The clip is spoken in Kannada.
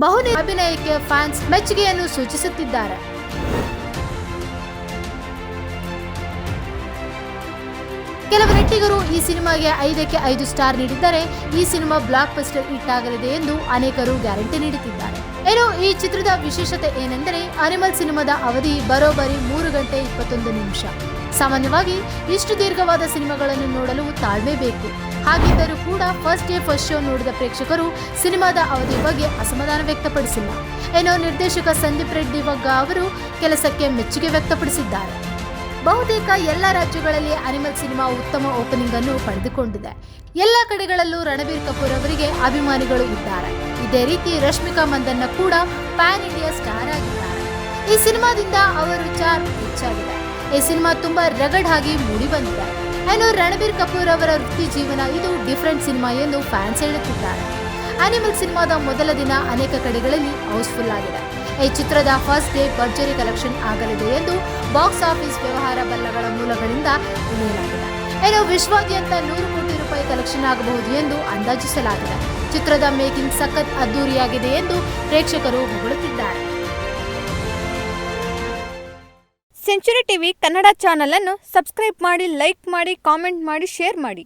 ಬಹುನಿರೀಕ್ಷಿತ ಅಭಿನಯಕ್ಕೆ ಫ್ಯಾನ್ಸ್ ಮೆಚ್ಚುಗೆಯನ್ನು ಸೂಚಿಸುತ್ತಿದ್ದಾರೆ. ಕೆಲವು ನೆಟ್ಟಿಗರು ಈ ಸಿನಿಮಾಗೆ 5ಕ್ಕೆ 5 ಸ್ಟಾರ್ ನೀಡಿದ್ದರೆ ಈ ಸಿನಿಮಾ ಬ್ಲಾಕ್ ಬಸ್ಟರ್ ಹಿಟ್ ಆಗಲಿದೆ ಎಂದು ಅನೇಕರು ಗ್ಯಾರಂಟಿ ನೀಡುತ್ತಿದ್ದಾರೆ. ಈ ಚಿತ್ರದ ವಿಶೇಷತೆ ಏನೆಂದರೆ ಅನಿಮಲ್ ಸಿನಿಮಾದ ಅವಧಿ ಬರೋಬ್ಬರಿ 3 ಗಂಟೆ 21 ನಿಮಿಷ. ಸಾಮಾನ್ಯವಾಗಿ ಇಷ್ಟು ದೀರ್ಘವಾದ ಸಿನಿಮಾಗಳನ್ನು ನೋಡಲು ತಾಳ್ಮೆ ಬೇಕು. ಹಾಗಿದ್ದರೂ ಕೂಡ ಫಸ್ಟ್ ಡೇ ಫಸ್ಟ್ ಶೋ ನೋಡಿದ ಪ್ರೇಕ್ಷಕರು ಸಿನಿಮಾದ ಅವಧಿ ಬಗ್ಗೆ ಅಸಮಾಧಾನ ವ್ಯಕ್ತಪಡಿಸಿಲ್ಲ. ನಿರ್ದೇಶಕ ಸಂದೀಪ್ ರೆಡ್ಡಿ ವಗ್ಗ ಅವರು ಕೆಲಸಕ್ಕೆ ಮೆಚ್ಚುಗೆ ವ್ಯಕ್ತಪಡಿಸಿದ್ದಾರೆ. ಬಹುತೇಕ ಎಲ್ಲ ರಾಜ್ಯಗಳಲ್ಲಿ ಅನಿಮಲ್ ಸಿನಿಮಾ ಉತ್ತಮ ಓಪನಿಂಗ್ ಅನ್ನು ಪಡೆದುಕೊಂಡಿದೆ. ಎಲ್ಲ ಕಡೆಗಳಲ್ಲೂ ರಣಬೀರ್ ಕಪೂರ್ ಅವರಿಗೆ ಅಭಿಮಾನಿಗಳು ಇದ್ದಾರೆ. ಇದೇ ರೀತಿ ರಶ್ಮಿಕಾ ಮಂದಣ್ಣ ಕೂಡ ಪ್ಯಾನ್ ಇಂಡಿಯಾ ಸ್ಟಾರ್ ಆಗಿದ್ದಾರೆ. ಈ ಸಿನಿಮಾದಿಂದ ಅವರ ಚಾರ್ಮ್ ಹೆಚ್ಚಾಗಿದೆ. ಈ ಸಿನಿಮಾ ತುಂಬಾ ರಗಡ್ ಆಗಿ ಮೂಡಿ ಬಂದಿದೆ. ರಣಬೀರ್ ಕಪೂರ್ ಅವರ ವೃತ್ತಿ ಜೀವನ ಇದು ಡಿಫರೆಂಟ್ ಸಿನಿಮಾ ಎಂದು ಫ್ಯಾನ್ಸ್ ಹೇಳುತ್ತಿದ್ದಾರೆ. ಅನಿಮಲ್ ಸಿನಿಮಾದ ಮೊದಲ ದಿನ ಅನೇಕ ಕಡೆಗಳಲ್ಲಿ ಹೌಸ್ಫುಲ್ ಆಗಿದೆ. ಈ ಚಿತ್ರದ ಫಸ್ಟ್ ಡೇ ಭರ್ಜರಿ ಕಲೆಕ್ಷನ್ ಆಗಲಿದೆ ಎಂದು ಬಾಕ್ಸ್ ಆಫೀಸ್ ವ್ಯವಹಾರ ಬಲ್ಲಗಳ ಮೂಲಗಳಿಂದ ತಿಳಿಯಲಾಗಿದೆ. ವಿಶ್ವಾದ್ಯಂತ 100 ಕೋಟಿ ರೂಪಾಯಿ ಕಲೆಕ್ಷನ್ ಆಗಬಹುದು ಎಂದು ಅಂದಾಜಿಸಲಾಗಿದೆ. ಚಿತ್ರದ ಮೇಕಿಂಗ್ ಸಖತ್ ಅದ್ದೂರಿಯಾಗಿದೆ ಎಂದು ಪ್ರೇಕ್ಷಕರು ಹೊಗಳುತ್ತಿದ್ದಾರೆ. ಸೆಂಚುರಿ ಟಿವಿ ಕನ್ನಡ ಚಾನೆಲ್ ಅನ್ನು ಸಬ್ಸ್ಕ್ರೈಬ್ ಮಾಡಿ, ಲೈಕ್ ಮಾಡಿ, ಕಾಮೆಂಟ್ ಮಾಡಿ, ಶೇರ್ ಮಾಡಿ.